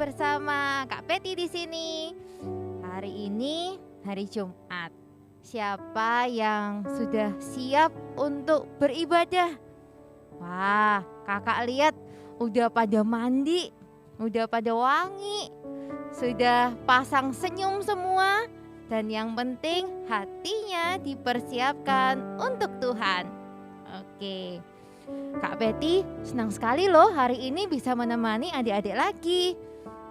bersama Kak Peti di sini. Hari ini hari Jumat. Siapa yang sudah siap untuk beribadah? Wah, Kakak lihat udah pada mandi, udah pada wangi, sudah pasang senyum semua, dan yang penting hatinya dipersiapkan untuk Tuhan. Oke. Kak Betty senang sekali loh hari ini bisa menemani adik-adik lagi.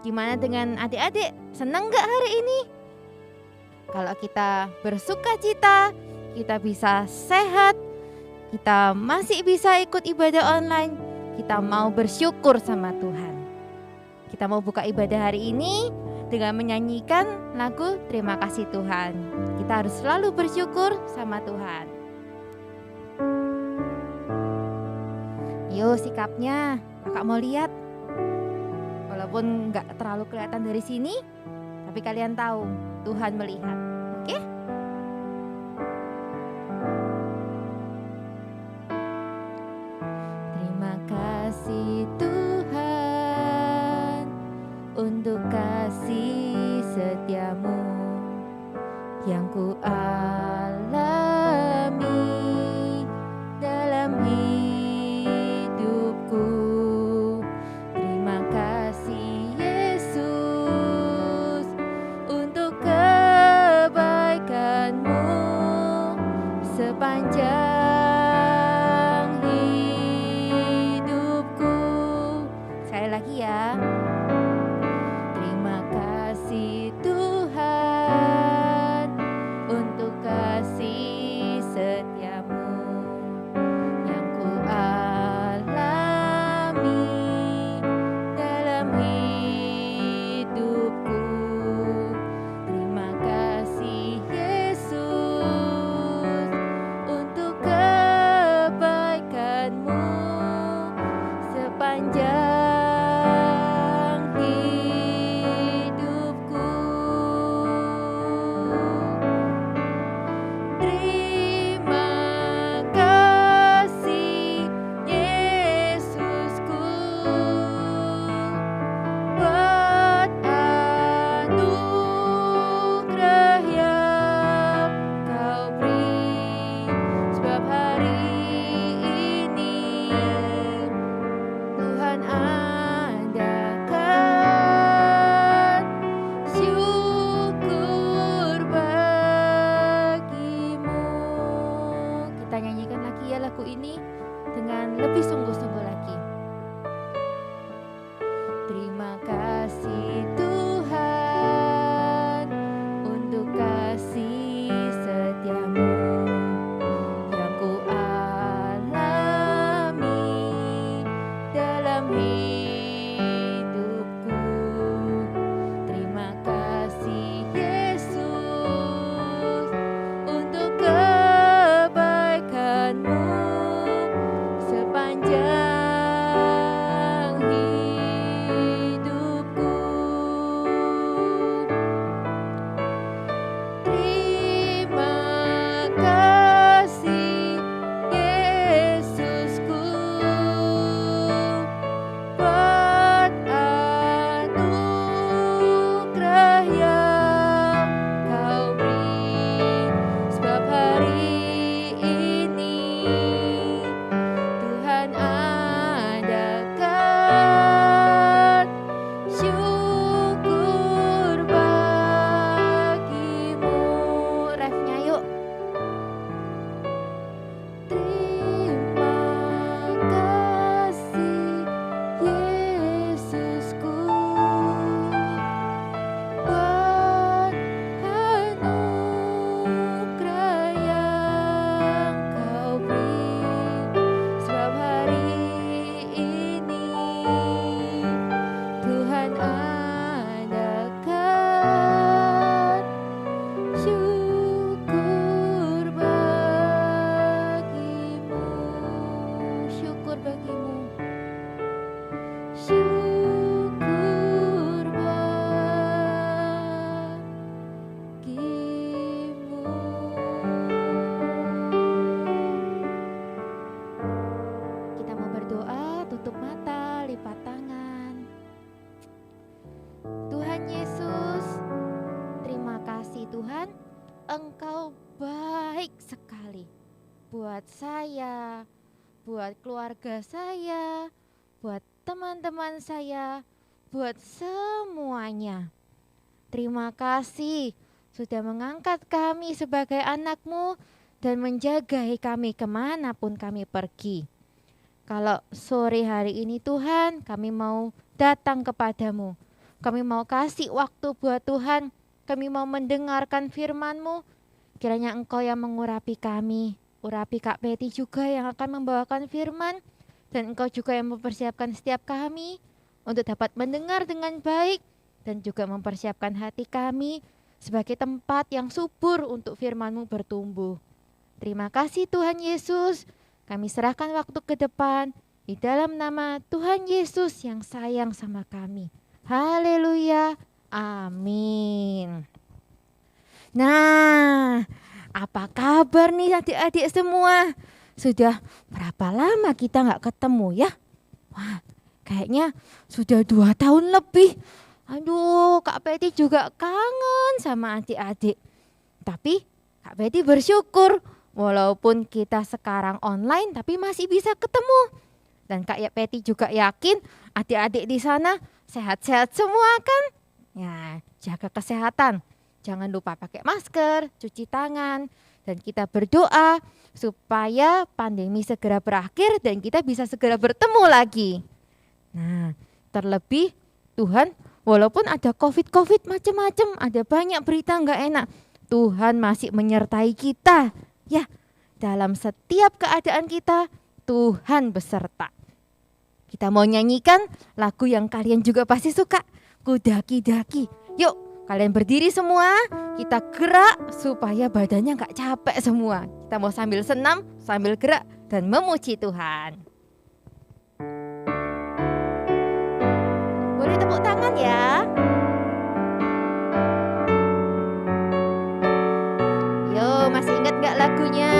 Gimana dengan adik-adik? Senang gak hari ini? Kalau kita bersuka cita, kita bisa sehat, kita masih bisa ikut ibadah online, kita mau bersyukur sama Tuhan. Kita mau buka ibadah hari ini dengan menyanyikan lagu Terima Kasih Tuhan. Kita harus selalu bersyukur sama Tuhan. Yo, sikapnya Kakak mau lihat. Walaupun gak terlalu kelihatan dari sini, tapi kalian tahu Tuhan melihat. Oke? Terima kasih Tuhan untuk kasih setiamu yang ku alami dalam hidupku. Terima kasih Yesus untuk kebaikan-Mu sepanjang hidupku. Sekali lagi ya. Terima kasih Tuhan untuk kasih setiamu yang ku alami dalam hidupku. Terima kasih Yesus untuk kebaikan-Mu sepanjang hidupku. Terima kasih Yesusku buat anugerah yang Kau beri, sebab hari ini Tuhan adakan syukur bagimu. Kita nyanyikan lagi ya lagu ini dengan lebih sungguh-sungguh lagi. Terima kasih Tuhan untuk kasih setiamu yang ku alami dalam hidupku. Terima kasih Yesus untuk kebaikan-Mu sepanjang hidupku. Terima kasih Yesusku buat anugerah yang Kau beri, sebab hari ini Tuhan adakan syukur bagimu. Refnya yuk. Terima kasih Yesusku buat anugerah yang Kau beri, sebab hari ini Tuhan adakan syukur bagimu. Syukur bagimu. Syukur bagimu. Kita mau berdoa, tutup mata, lipat tangan. Engkau baik sekali buat saya, buat keluarga saya, buat teman-teman saya, buat semuanya. Terima kasih sudah mengangkat kami sebagai anak-Mu dan menjagai kami kemanapun kami pergi. Kalau sore hari ini Tuhan, kami mau datang kepadamu. Kami mau kasih waktu buat Tuhan. Kami mau mendengarkan firman-Mu. Kiranya Engkau yang mengurapi kami. Urapi Kak Betty juga yang akan membawakan firman. Dan Engkau juga yang mempersiapkan setiap kami untuk dapat mendengar dengan baik. Dan juga mempersiapkan hati kami sebagai tempat yang subur untuk firman-Mu bertumbuh. Terima kasih Tuhan Yesus. Kami serahkan waktu ke depan di dalam nama Tuhan Yesus yang sayang sama kami. Haleluya. Amin. Nah, apa kabar nih adik-adik semua? Sudah berapa lama kita gak ketemu ya? Wah, kayaknya sudah 2 tahun lebih. Aduh, Kak Betty juga kangen sama adik-adik. Tapi Kak Betty bersyukur walaupun kita sekarang online tapi masih bisa ketemu. Dan Kak Betty juga yakin adik-adik di sana sehat-sehat semua kan? Ya, jaga kesehatan. Jangan lupa pakai masker, cuci tangan. Dan kita berdoa supaya pandemi segera berakhir dan kita bisa segera bertemu lagi. Nah, terlebih Tuhan, walaupun ada COVID macam-macam, ada banyak berita nggak enak, Tuhan masih menyertai kita. Ya, dalam setiap keadaan kita, Tuhan beserta. Kita mau nyanyikan lagu yang kalian juga pasti suka, Kudaki-daki. Yuk, kalian berdiri semua, kita gerak supaya badannya gak capek semua. Kita mau sambil senam, sambil gerak dan memuji Tuhan. Boleh tepuk tangan ya. Yo, masih ingat gak lagunya?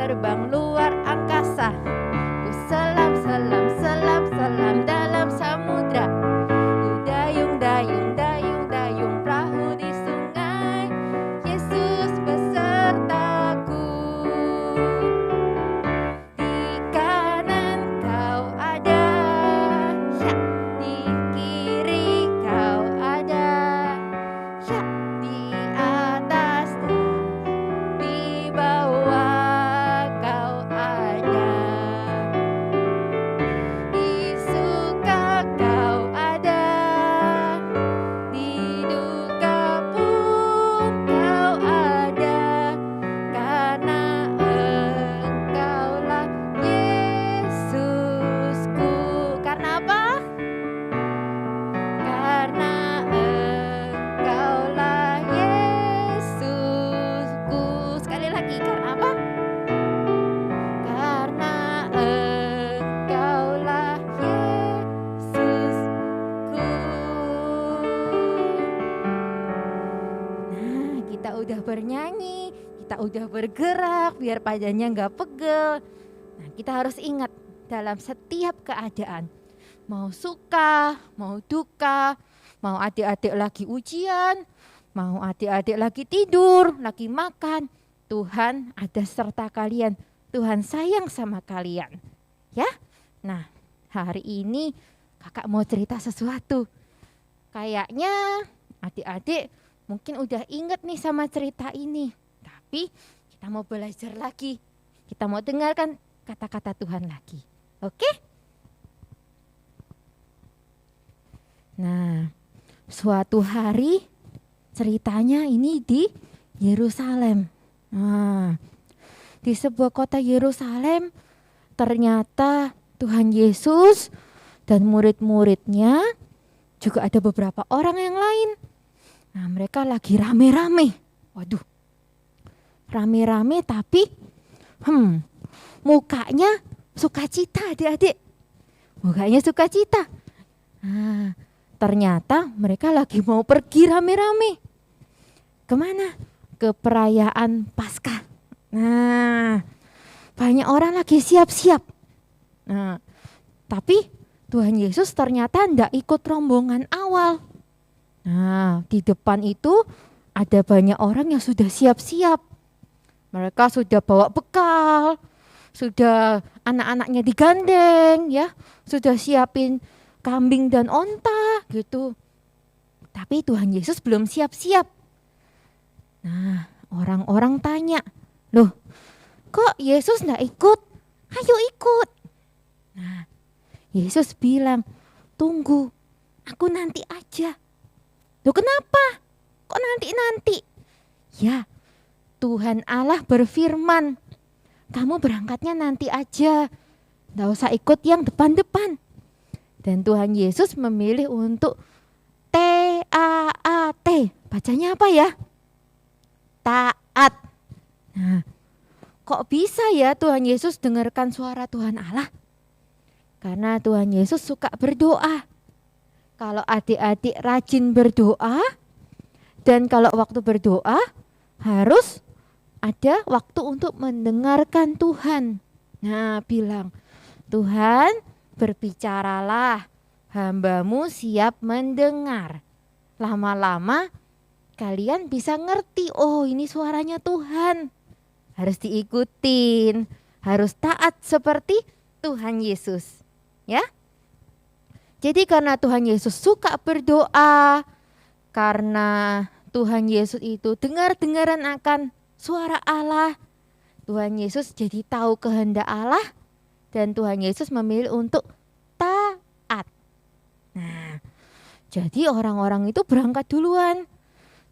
Terbang luar angkasa. Ku selam dalam samudra. Ku dayung udah bernyanyi, kita udah bergerak biar badannya nggak pegel. Nah, kita harus ingat dalam setiap keadaan, mau suka, mau duka, mau adik-adik lagi ujian, mau adik-adik lagi tidur, lagi makan, Tuhan ada serta kalian. Tuhan sayang sama kalian. Ya. Nah, hari ini kakak mau cerita sesuatu. Kayaknya adik-adik mungkin udah inget nih sama cerita ini. Tapi kita mau belajar lagi. Kita mau dengarkan kata-kata Tuhan lagi. Oke? Nah, suatu hari ceritanya ini di Yerusalem. Nah, di sebuah kota Yerusalem ternyata Tuhan Yesus dan murid-muridnya juga ada beberapa orang yang lain. Nah, mereka lagi rame-rame. Waduh, rame-rame tapi mukanya sukacita adik-adik. Mukanya sukacita. Nah, ternyata mereka lagi mau pergi rame-rame. Kemana? Ke perayaan Paskah. Nah, banyak orang lagi siap-siap. Nah, tapi Tuhan Yesus ternyata tidak ikut rombongan awal. Nah, di depan itu ada banyak orang yang sudah siap-siap. Mereka sudah bawa bekal, sudah anak-anaknya digandeng, ya, sudah siapin kambing dan onta gitu. Tapi Tuhan Yesus belum siap-siap. Nah, orang-orang tanya, loh, kok Yesus enggak ikut? Ayo ikut. Nah, Yesus bilang, tunggu, aku nanti aja. Loh, kenapa? Kok nanti-nanti? Ya, Tuhan Allah berfirman, kamu berangkatnya nanti aja, enggak usah ikut yang depan-depan. Dan Tuhan Yesus memilih untuk T-A-A-T. Bacanya apa ya? Taat. Nah, kok bisa ya Tuhan Yesus dengarkan suara Tuhan Allah? Karena Tuhan Yesus suka berdoa. Kalau adik-adik rajin berdoa, dan kalau waktu berdoa harus ada waktu untuk mendengarkan Tuhan. Nah, bilang, Tuhan berbicaralah, hamba-Mu siap mendengar. Lama-lama kalian bisa ngerti, oh ini suaranya Tuhan. Harus diikutin, harus taat seperti Tuhan Yesus. Ya. Jadi karena Tuhan Yesus suka berdoa, karena Tuhan Yesus itu dengar-dengaran akan suara Allah, Tuhan Yesus jadi tahu kehendak Allah dan Tuhan Yesus memilih untuk taat. Nah, jadi orang-orang itu berangkat duluan.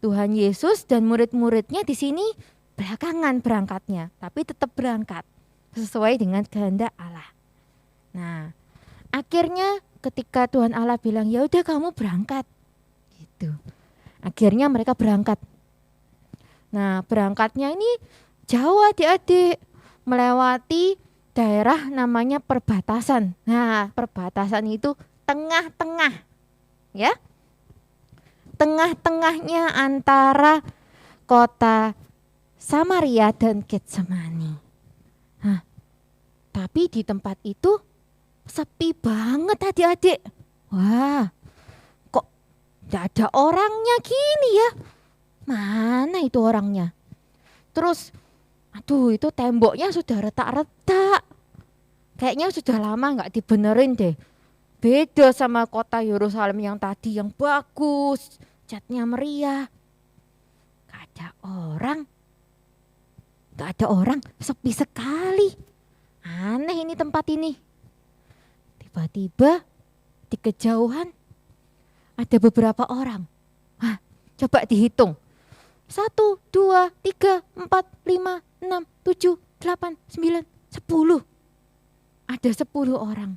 Tuhan Yesus dan murid-muridnya di sini belakangan berangkatnya, tapi tetap berangkat sesuai dengan kehendak Allah. Nah, akhirnya ketika Tuhan Allah bilang, ya udah kamu berangkat, gitu. Akhirnya mereka berangkat. Nah, berangkatnya ini jauh adik-adik, melewati daerah namanya perbatasan. Nah, perbatasan itu tengah-tengah, ya, tengah-tengahnya antara kota Samaria dan Getsemani. Nah, tapi di tempat itu sepi banget adik-adik. Wah, kok gak ada orangnya gini ya? Mana itu orangnya? Terus, aduh itu temboknya sudah retak-retak. Kayaknya sudah lama gak dibenerin deh. Beda sama kota Yerusalem yang tadi yang bagus, catnya meriah. Gak ada orang. Gak ada orang, sepi sekali. Aneh ini tempat ini. Tiba-tiba di kejauhan ada beberapa orang. Hah, coba dihitung. 1, 2, 3, 4, 5, 6, 7, 8, 9, 10. Ada 10 orang.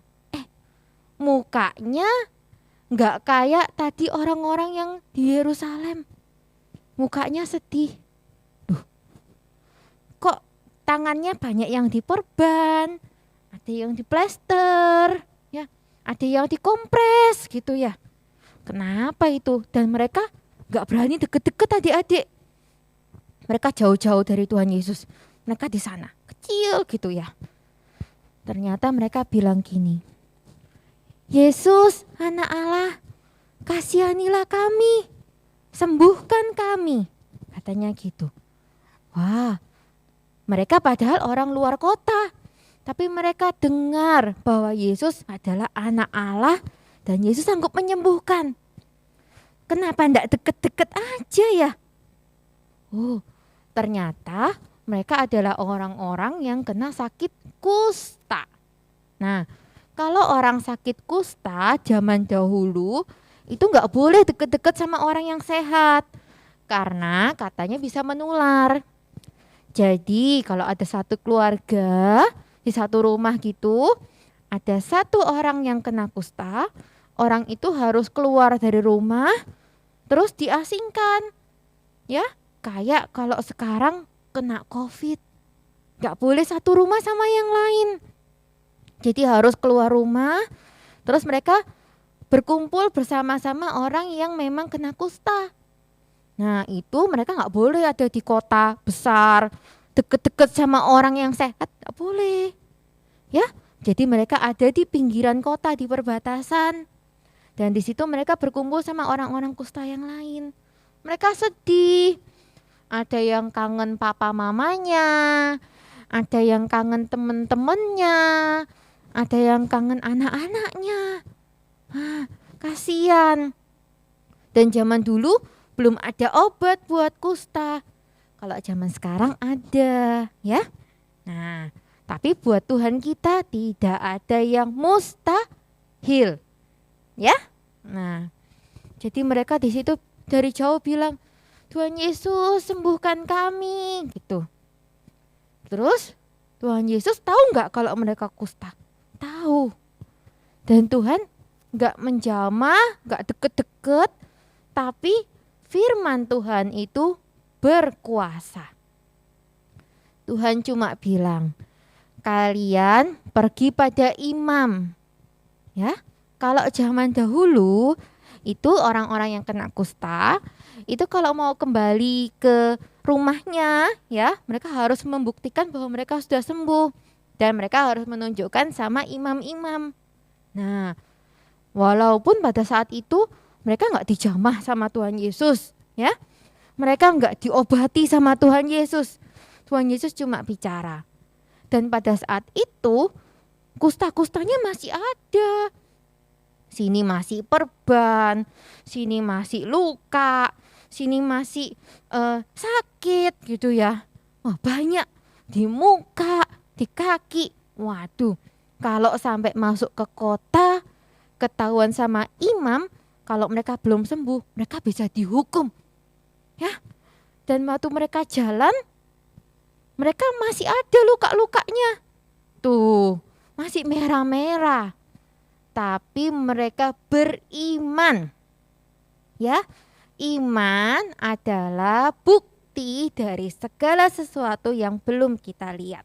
Mukanya nggak kayak tadi orang-orang yang di Yerusalem. Mukanya sedih. Kok tangannya banyak yang diperban, ada yang diplester, ya, ada yang dikompres gitu ya. Kenapa itu? Dan mereka nggak berani deket-deket adik-adik. Mereka jauh-jauh dari Tuhan Yesus. Mereka di sana, kecil gitu ya. Ternyata mereka bilang gini, Yesus, anak Allah, kasihanilah kami, sembuhkan kami. Katanya gitu. Wah, mereka padahal orang luar kota. Tapi mereka dengar bahwa Yesus adalah anak Allah dan Yesus sanggup menyembuhkan. Kenapa enggak deket-deket aja ya? Oh, ternyata mereka adalah orang-orang yang kena sakit kusta. Nah, kalau orang sakit kusta zaman dahulu itu enggak boleh deket-deket sama orang yang sehat. Karena katanya bisa menular. Jadi kalau ada satu keluarga di satu rumah gitu, ada satu orang yang kena kusta, orang itu harus keluar dari rumah, terus diasingkan. Ya, kayak kalau sekarang kena COVID, gak boleh satu rumah sama yang lain. Jadi harus keluar rumah, terus mereka berkumpul bersama-sama orang yang memang kena kusta. Nah itu mereka gak boleh ada di kota besar, deket-deket sama orang yang sehat, gak boleh. Ya, jadi mereka ada di pinggiran kota, di perbatasan. Dan di situ mereka berkumpul sama orang-orang kusta yang lain. Mereka sedih. Ada yang kangen papa mamanya, ada yang kangen temen-temennya, ada yang kangen anak-anaknya. Kasihan. Dan zaman dulu belum ada obat buat kusta. Kalau zaman sekarang ada, ya. Nah, tapi buat Tuhan kita tidak ada yang mustahil. Ya? Nah, jadi mereka di situ dari jauh bilang, Tuhan Yesus sembuhkan kami, gitu. Terus Tuhan Yesus tahu nggak kalau mereka kusta? Tahu. Dan Tuhan nggak menjamah, nggak deket-deket, tapi firman Tuhan itu berkuasa. Tuhan cuma bilang, kalian pergi pada imam. Ya, kalau zaman dahulu itu orang-orang yang kena kusta, itu kalau mau kembali ke rumahnya, ya, mereka harus membuktikan bahwa mereka sudah sembuh dan mereka harus menunjukkan sama imam-imam. Nah, walaupun pada saat itu mereka nggak dijamah sama Tuhan Yesus, ya, mereka nggak diobati sama Tuhan Yesus. Tuhan Yesus cuma bicara. Dan pada saat itu kusta-kustanya masih ada. Sini masih perban, sini masih luka, sini masih sakit gitu ya. Wah, banyak di muka, di kaki. Waduh, kalau sampai masuk ke kota, ketahuan sama imam, kalau mereka belum sembuh, mereka bisa dihukum. Ya. Dan waktu mereka jalan, mereka masih ada luka-lukanya. Tuh, masih merah-merah. Tapi mereka beriman. Ya, iman adalah bukti dari segala sesuatu yang belum kita lihat.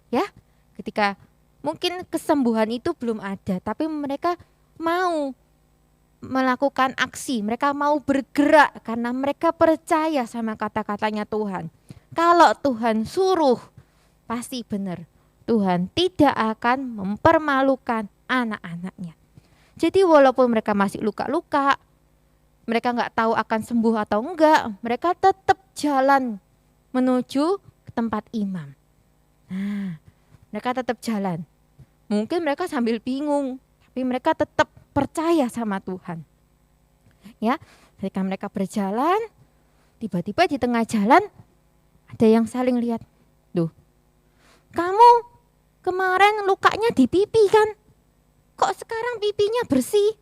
Ya, ketika mungkin kesembuhan itu belum ada, tapi mereka mau melakukan aksi, mereka mau bergerak karena mereka percaya sama kata-katanya Tuhan. Kalau Tuhan suruh, pasti benar. Tuhan tidak akan mempermalukan anak-anaknya. Jadi walaupun mereka masih luka-luka, mereka nggak tahu akan sembuh atau enggak, mereka tetap jalan menuju ke tempat imam. Nah, mereka tetap jalan. Mungkin mereka sambil bingung, tapi mereka tetap percaya sama Tuhan. Ya, ketika mereka berjalan, tiba-tiba di tengah jalan ada yang saling lihat. Duh, kamu kemarin lukanya di pipi kan? Kok sekarang pipinya bersih?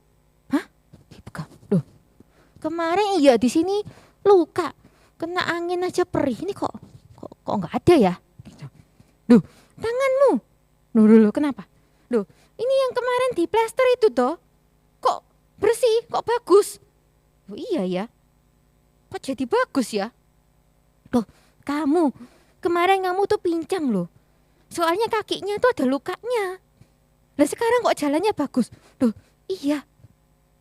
Hah? Dipegang. Duh, kemarin iya di sini luka, kena angin aja perih. Ini kok nggak ada ya? Duh, tanganmu. Duh, kenapa? Duh, ini yang kemarin di plester itu toh. Kok bersih, kok bagus? Oh iya ya. Kok jadi bagus ya? Loh, kemarin kamu tuh pincang loh. Soalnya kakinya tuh ada lukanya. Lah sekarang kok jalannya bagus? Loh, iya.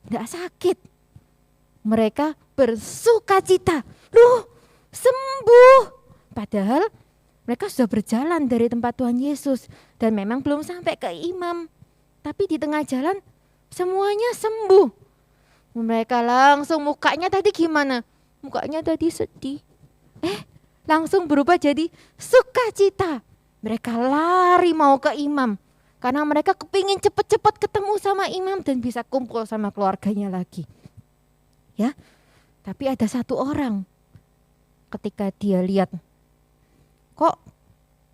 Enggak sakit. Mereka bersukacita. Loh, sembuh. Padahal mereka sudah berjalan dari tempat Tuhan Yesus dan memang belum sampai ke imam. Tapi di tengah jalan semuanya sembuh. Mereka langsung mukanya tadi gimana? Mukanya tadi sedih. Langsung berubah jadi sukacita. Mereka lari mau ke imam. Karena mereka kepingin cepat-cepat ketemu sama imam dan bisa kumpul sama keluarganya lagi. Ya, tapi ada satu orang ketika dia lihat, kok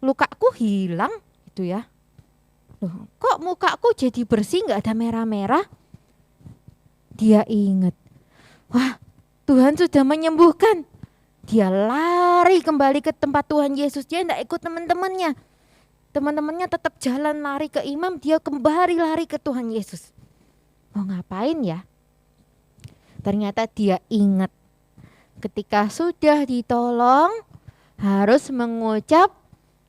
lukaku hilang gitu ya. Loh, kok mukaku jadi bersih gak ada merah-merah? Dia ingat, wah Tuhan sudah menyembuhkan. Dia lari kembali ke tempat Tuhan Yesus. Dia tidak ikut teman-temannya. Teman-temannya tetap jalan lari ke imam. Dia kembali lari ke Tuhan Yesus. Mau ngapain ya? Ternyata dia ingat ketika sudah ditolong harus mengucap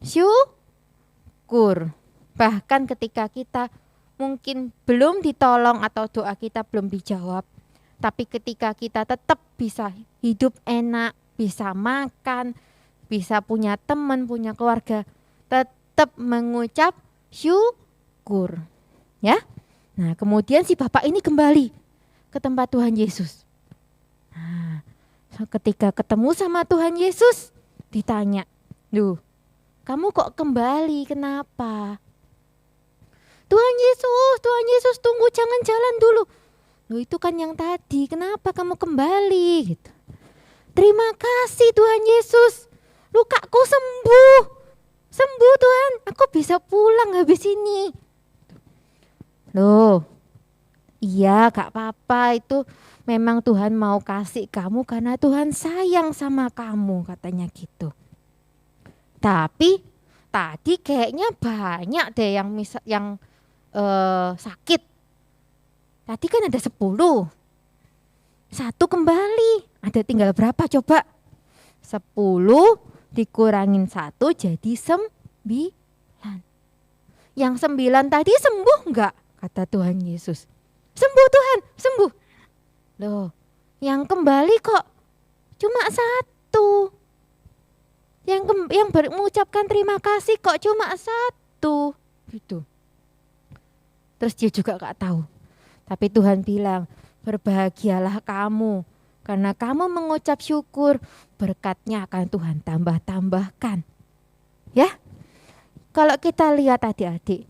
syukur. Bahkan ketika kita mungkin belum ditolong atau doa kita belum dijawab, tapi ketika kita tetap bisa hidup enak, bisa makan, bisa punya teman, punya keluarga, tetap mengucap syukur. Ya. Nah, kemudian si bapak ini kembali ke tempat Tuhan Yesus. Nah, ketika ketemu sama Tuhan Yesus, ditanya, "Duh, kamu kok kembali? Kenapa?" Tuhan Yesus tunggu, jangan jalan dulu. Loh, itu kan yang tadi, kenapa kamu kembali gitu. Terima kasih Tuhan Yesus, lukaku sembuh. Sembuh Tuhan, aku bisa pulang habis ini. Loh, iya gak apa-apa, itu memang Tuhan mau kasih kamu karena Tuhan sayang sama kamu, katanya gitu. Tapi tadi kayaknya banyak deh yang sakit. Tadi kan ada 10. Satu kembali, ada tinggal berapa coba? 10 dikurangin 1 jadi 9. Yang 9 tadi sembuh enggak? Kata Tuhan Yesus. Sembuh Tuhan, sembuh. Loh, yang kembali kok cuma 1. Yang mengucapkan terima kasih kok cuma 1. Gitu. Terus dia juga gak tahu. Tapi Tuhan bilang, berbahagialah kamu karena kamu mengucap syukur, berkatnya akan Tuhan tambah-tambahkan. Ya, kalau kita lihat adik-adik,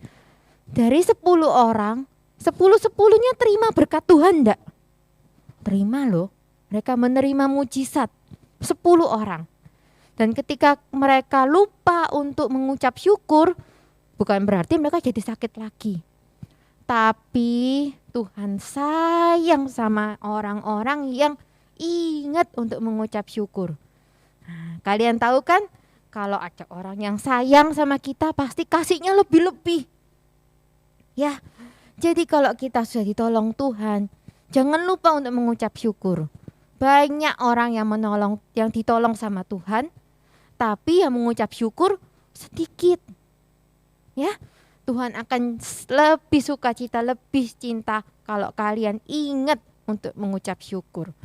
dari 10 orang, 10-10-nya terima berkat Tuhan enggak? Terima loh, mereka menerima mujizat, 10 orang. Dan ketika mereka lupa untuk mengucap syukur, bukan berarti mereka jadi sakit lagi. Tapi Tuhan sayang sama orang-orang yang ingat untuk mengucap syukur. Nah, kalian tahu kan, kalau ada orang yang sayang sama kita pasti kasihnya lebih-lebih. Ya, jadi kalau kita sudah ditolong Tuhan, jangan lupa untuk mengucap syukur. Banyak orang yang ditolong sama Tuhan, tapi yang mengucap syukur sedikit. Ya, Tuhan akan lebih sukacita, lebih cinta kalau kalian ingat untuk mengucap syukur.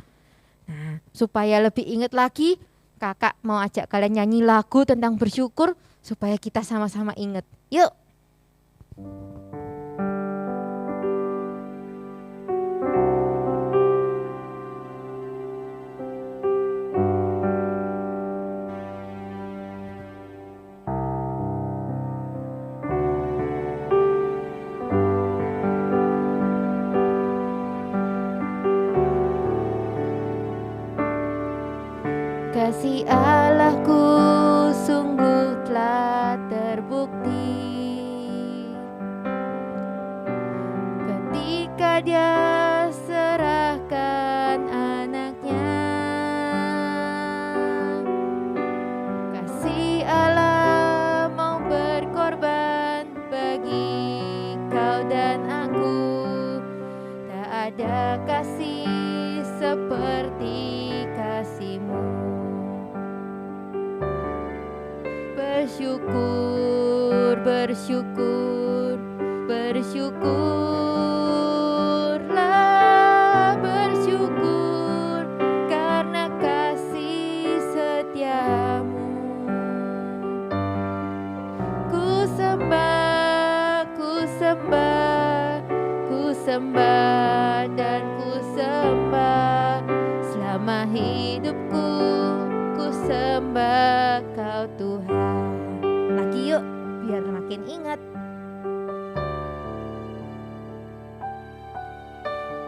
Nah, supaya lebih ingat lagi, kakak mau ajak kalian nyanyi lagu tentang bersyukur supaya kita sama-sama ingat. Yuk. Kasih Allahku sungguh telah terbukti ketika Dia serahkan anaknya. Kasih Allah mau berkorban bagi kau dan aku. Tak ada kasih seperti kasih-Mu. Bersyukur, bersyukur, bersyukurlah, bersyukur karena kasih setia selama hidupku ku sembah Kau Tuhan. Lagi yuk biar makin ingat.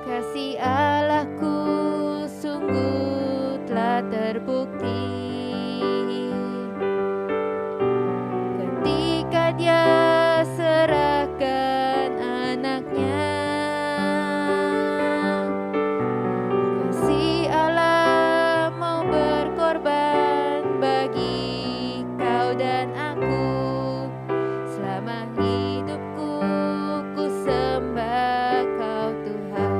Kasih Allahku sungguh telah terbukti ketika Dia serahkan anaknya. Kasih Allah mau berkorban bagi kau dan aku. Selama hidupku ku sembah Kau Tuhan.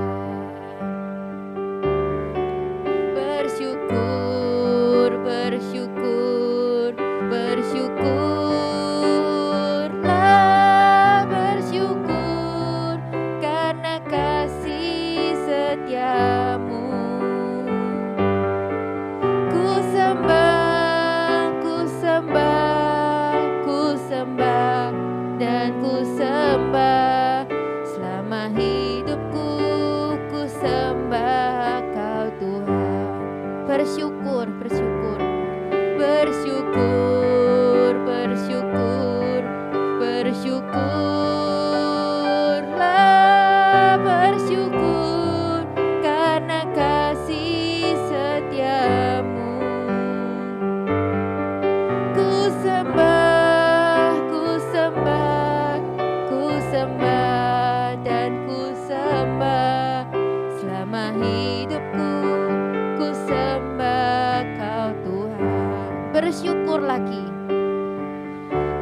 Bersyukur, bersyukur, bersyukurlah, bersyukur karena kasih setiamu. Ku sembah, ku sembah, ku sembah dan ku sembah. Selama hidupku ku sembah Kau Tuhan. Bersyukur, bersyukur, bersyukur, bersyukur, bersyukurlah, bersyukur karena kasih setiamu. Ku sembah, ku sembah, ku sembah dan ku sembah. Selama hidupku ku sembah Kau Tuhan. Bersyukur lagi.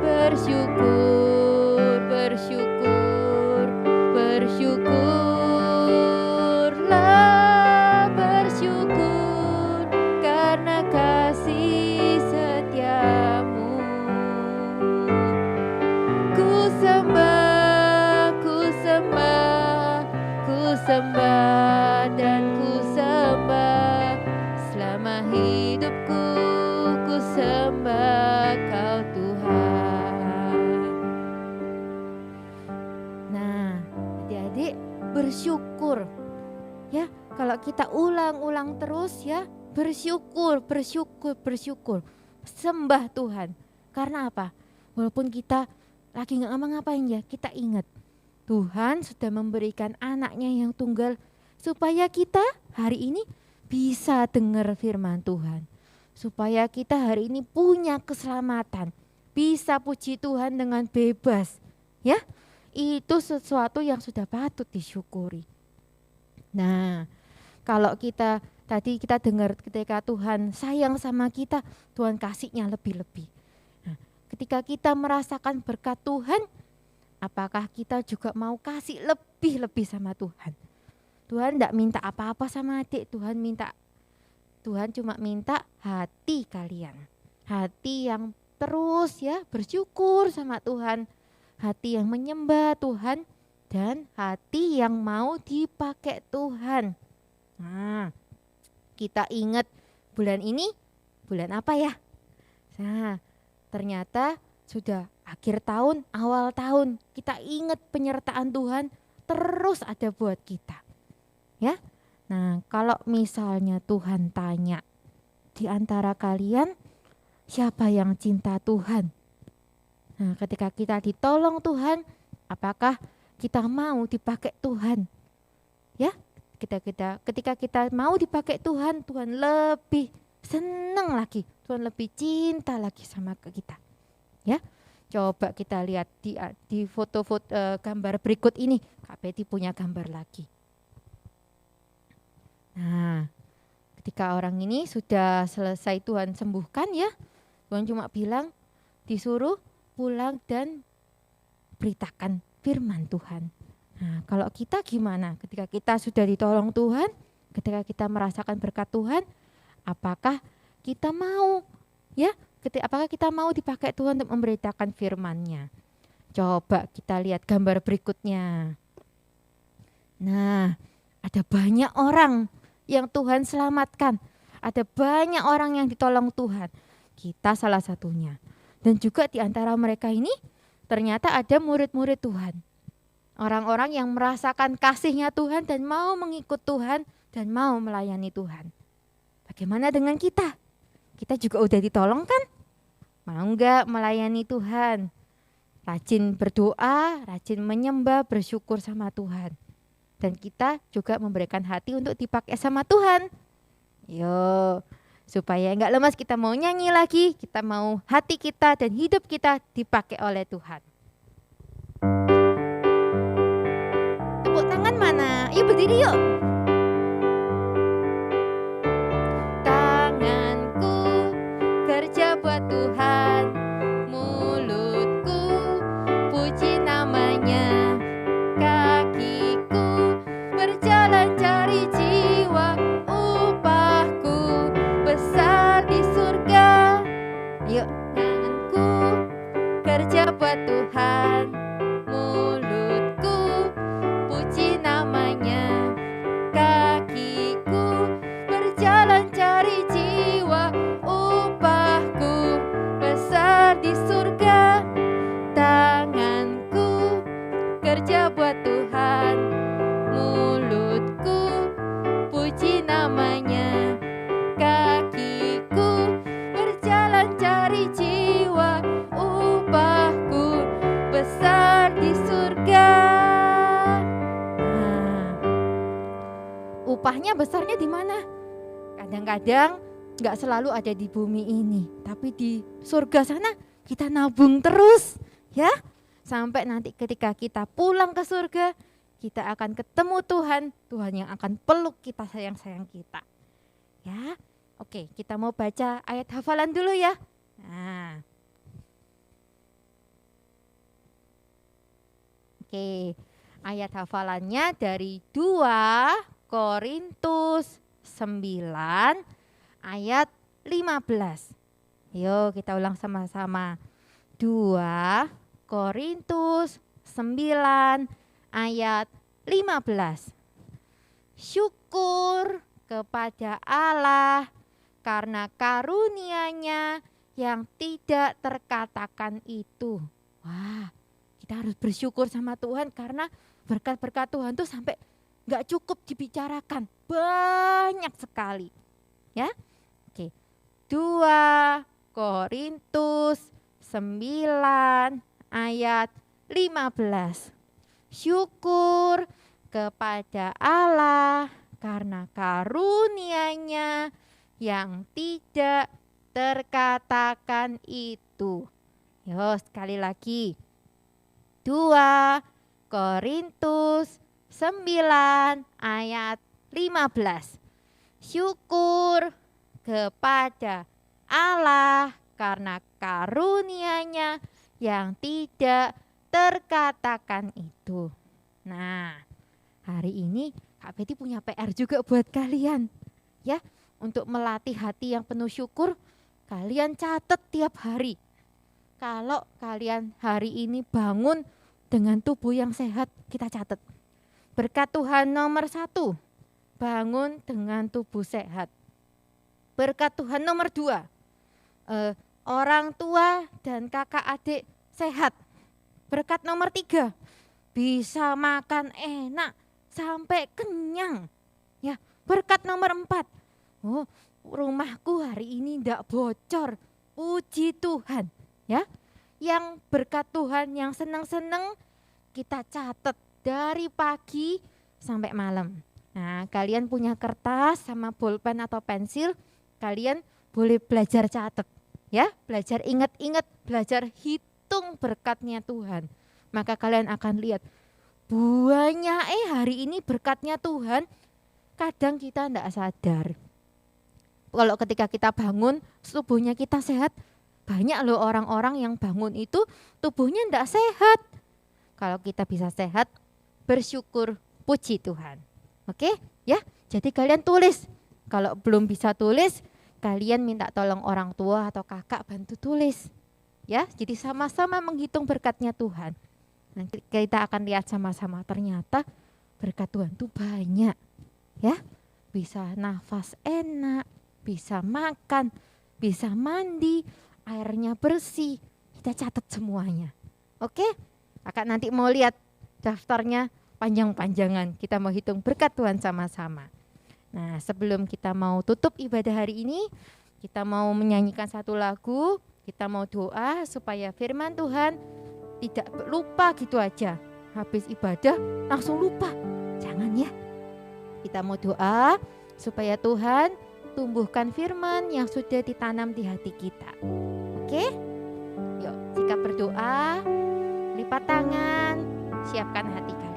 Bersyukur, bersyukur, bersyukurlah, bersyukur karena kasih setiamu. Ku sembah, ku sembah, ku sembah dan ku sembah. Selama hidupku ku sembah Kau Tuhan. Nah, adik-adik bersyukur ya. Kalau kita ulang-ulang terus ya, bersyukur, bersyukur, bersyukur, sembah Tuhan. Karena apa? Walaupun kita lagi nggak ngapa-ngapain ya, kita ingat Tuhan sudah memberikan anaknya yang tunggal supaya kita hari ini bisa dengar firman Tuhan. Supaya kita hari ini punya keselamatan, bisa puji Tuhan dengan bebas. Ya, itu sesuatu yang sudah patut disyukuri. Nah, kalau kita tadi kita dengar ketika Tuhan sayang sama kita, Tuhan kasihnya lebih-lebih. Nah, ketika kita merasakan berkat Tuhan, apakah kita juga mau kasih lebih-lebih sama Tuhan? Tuhan tidak minta apa-apa sama adik, Tuhan cuma minta hati kalian. Hati yang terus ya bersyukur sama Tuhan. Hati yang menyembah Tuhan dan hati yang mau dipakai Tuhan. Nah, kita ingat bulan ini, bulan apa ya? Nah, ternyata sudah akhir tahun, awal tahun. Kita ingat penyertaan Tuhan terus ada buat kita. Ya. Nah, kalau misalnya Tuhan tanya di antara kalian siapa yang cinta Tuhan? Nah, ketika kita ditolong Tuhan, apakah kita mau dipakai Tuhan? Ya, ketika kita mau dipakai Tuhan, Tuhan lebih senang lagi, Tuhan lebih cinta lagi sama kita. Ya, coba kita lihat di foto-foto gambar berikut ini. Kak Betty punya gambar lagi. Nah, ketika orang ini sudah selesai Tuhan sembuhkan ya, Tuhan cuma bilang disuruh pulang dan beritakan firman Tuhan. Nah, kalau kita gimana? Ketika kita sudah ditolong Tuhan, ketika kita merasakan berkat Tuhan, apakah kita mau ya? Apakah kita mau dipakai Tuhan untuk memberitakan firman-Nya? Coba kita lihat gambar berikutnya. Nah, ada banyak orang yang Tuhan selamatkan. Ada banyak orang yang ditolong Tuhan. Kita salah satunya. Dan juga di antara mereka ini ternyata ada murid-murid Tuhan. Orang-orang yang merasakan kasih-Nya Tuhan dan mau mengikut Tuhan dan mau melayani Tuhan. bagaimana dengan kita? Kita juga udah ditolong kan? Mau nggak melayani Tuhan? Rajin berdoa, rajin menyembah, bersyukur sama Tuhan. Dan kita juga memberikan hati untuk dipakai sama Tuhan. Yo, supaya nggak lemas kita mau nyanyi lagi, kita mau hati kita dan hidup kita dipakai oleh Tuhan. Tepuk tangan mana? Yuk berdiri yuk. Tanganku kerja buat Tuhan, mulutku puji namanya, kakiku berjalan cari jiwa, upahku besar di surga. Ayo, tanganku kerja buat Tuhan, mulutku puji namanya, kakiku berjalan cari jiwa, upahku besar di surga. Tanganku kerja buat Tuhan, mulutku puji namanya, kakiku berjalan cari jiwa, upahku besar di surga. Nah, upahnya besarnya di mana? Kadang-kadang nggak selalu ada di bumi ini, tapi di surga sana kita nabung terus, ya. Sampai nanti ketika kita pulang ke surga, kita akan ketemu Tuhan, Tuhan yang akan peluk kita, sayang-sayang kita. Ya, oke, kita mau baca ayat hafalan dulu ya. Nah, oke, ayat hafalannya dari 2 Korintus 9 ayat 15. Yuk kita ulang sama-sama. 2 Korintus 9 ayat 15. Syukur kepada Allah karena karunia-Nya yang tidak terkatakan itu. Wah, kita harus bersyukur sama Tuhan karena berkat-berkat Tuhan tuh sampai gak cukup dibicarakan. Banyak sekali. Ya, oke. 2 Korintus 9 ayat 15. Syukur kepada Allah karena karunia-Nya yang tidak terkatakan itu. Yo, sekali lagi. 2 Korintus 9 ayat 15. Syukur kepada Allah karena karunia-Nya yang tidak terkatakan itu. Nah, hari ini Kak Betty punya PR juga buat kalian. Ya, untuk melatih hati yang penuh syukur, kalian catat tiap hari. Kalau kalian hari ini bangun dengan tubuh yang sehat, kita catat. Berkat Tuhan nomor 1, bangun dengan tubuh sehat. Berkat Tuhan nomor 2, orang tua dan kakak adik sehat. Berkat nomor 3, bisa makan enak sampai kenyang. Ya, berkat nomor 4, oh, rumahku hari ini tidak bocor. Puji Tuhan. Ya, yang berkat Tuhan yang senang-senang kita catat dari pagi sampai malam. Nah, kalian punya kertas sama bolpen atau pensil, kalian boleh belajar catat, ya, belajar ingat-ingat, belajar hitung berkatnya Tuhan. Maka kalian akan lihat buahnya hari ini berkatnya Tuhan. Kadang kita tidak sadar. Kalau ketika kita bangun, tubuhnya kita sehat, banyak loh orang-orang yang bangun itu tubuhnya tidak sehat. Kalau kita bisa sehat, bersyukur, puji Tuhan. Oke, ya. Jadi kalian tulis. Kalau belum bisa tulis, kalian minta tolong orang tua atau kakak bantu tulis. Ya, jadi sama-sama menghitung berkatnya Tuhan. Nanti kita akan lihat sama-sama, ternyata berkat Tuhan itu banyak. Ya, bisa nafas enak, bisa makan, bisa mandi, airnya bersih. Kita catat semuanya. Oke? Kakak nanti mau lihat daftarnya panjang-panjangan. Kita mau hitung berkat Tuhan sama-sama. Nah, sebelum kita mau tutup ibadah hari ini, kita mau menyanyikan satu lagu, kita mau doa supaya firman Tuhan tidak lupa gitu aja. Habis ibadah langsung lupa. Jangan ya. Kita mau doa supaya Tuhan tumbuhkan firman yang sudah ditanam di hati kita. Oke? Yuk, jika berdoa, lipat tangan, siapkan hati kalian.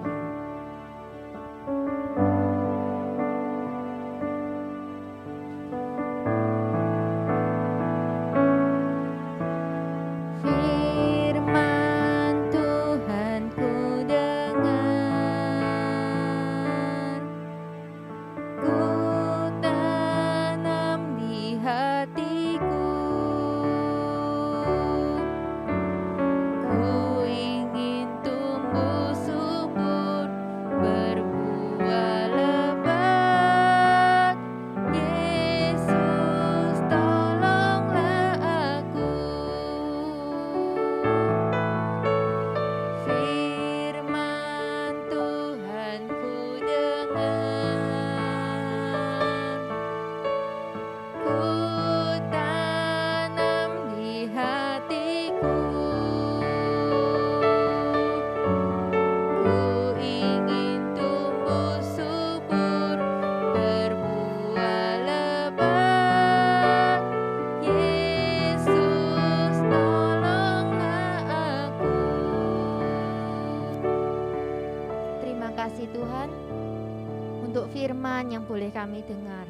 Firman yang boleh kami dengar.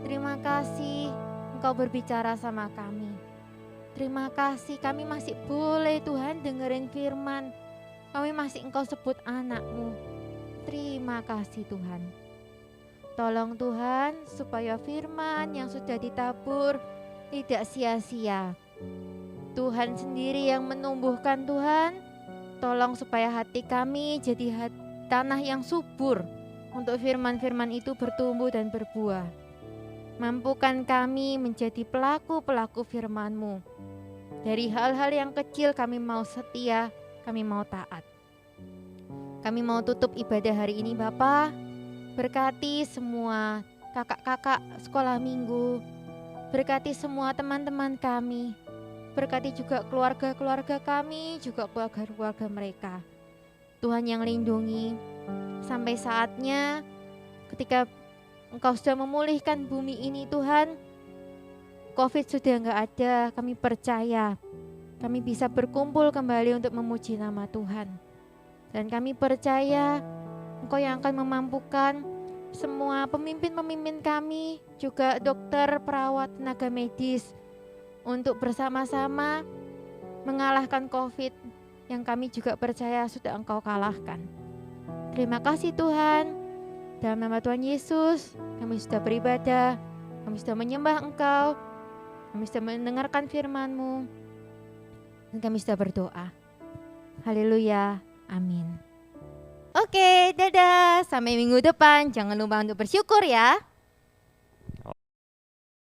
Terima kasih Engkau berbicara sama kami. Terima kasih kami masih boleh Tuhan dengerin firman. Kami masih Engkau sebut anak-Mu. Terima kasih Tuhan. Tolong Tuhan supaya firman yang sudah ditabur tidak sia-sia. Tuhan sendiri yang menumbuhkan Tuhan. Tolong supaya hati kami jadi tanah yang subur untuk firman-firman itu bertumbuh dan berbuah. Mampukan kami menjadi pelaku-pelaku firman-Mu. Dari hal-hal yang kecil kami mau setia, kami mau taat. Kami mau tutup ibadah hari ini Bapa. Berkati semua kakak-kakak sekolah minggu. Berkati semua teman-teman kami. Berkati juga keluarga-keluarga kami, juga keluarga-keluarga mereka. Tuhan yang lindungi. Sampai saatnya ketika Engkau sudah memulihkan bumi ini Tuhan, COVID sudah enggak ada, kami percaya kami bisa berkumpul kembali untuk memuji nama Tuhan. Dan kami percaya Engkau yang akan memampukan semua pemimpin-pemimpin kami, juga dokter, perawat, tenaga medis untuk bersama-sama mengalahkan COVID yang kami juga percaya sudah Engkau kalahkan. Terima kasih Tuhan. Dalam nama Tuhan Yesus, kami sudah beribadah, kami sudah menyembah Engkau, kami sudah mendengarkan firman-Mu, dan kami sudah berdoa. Haleluya, amin. Oke, dadah, sampai minggu depan. Jangan lupa untuk bersyukur ya.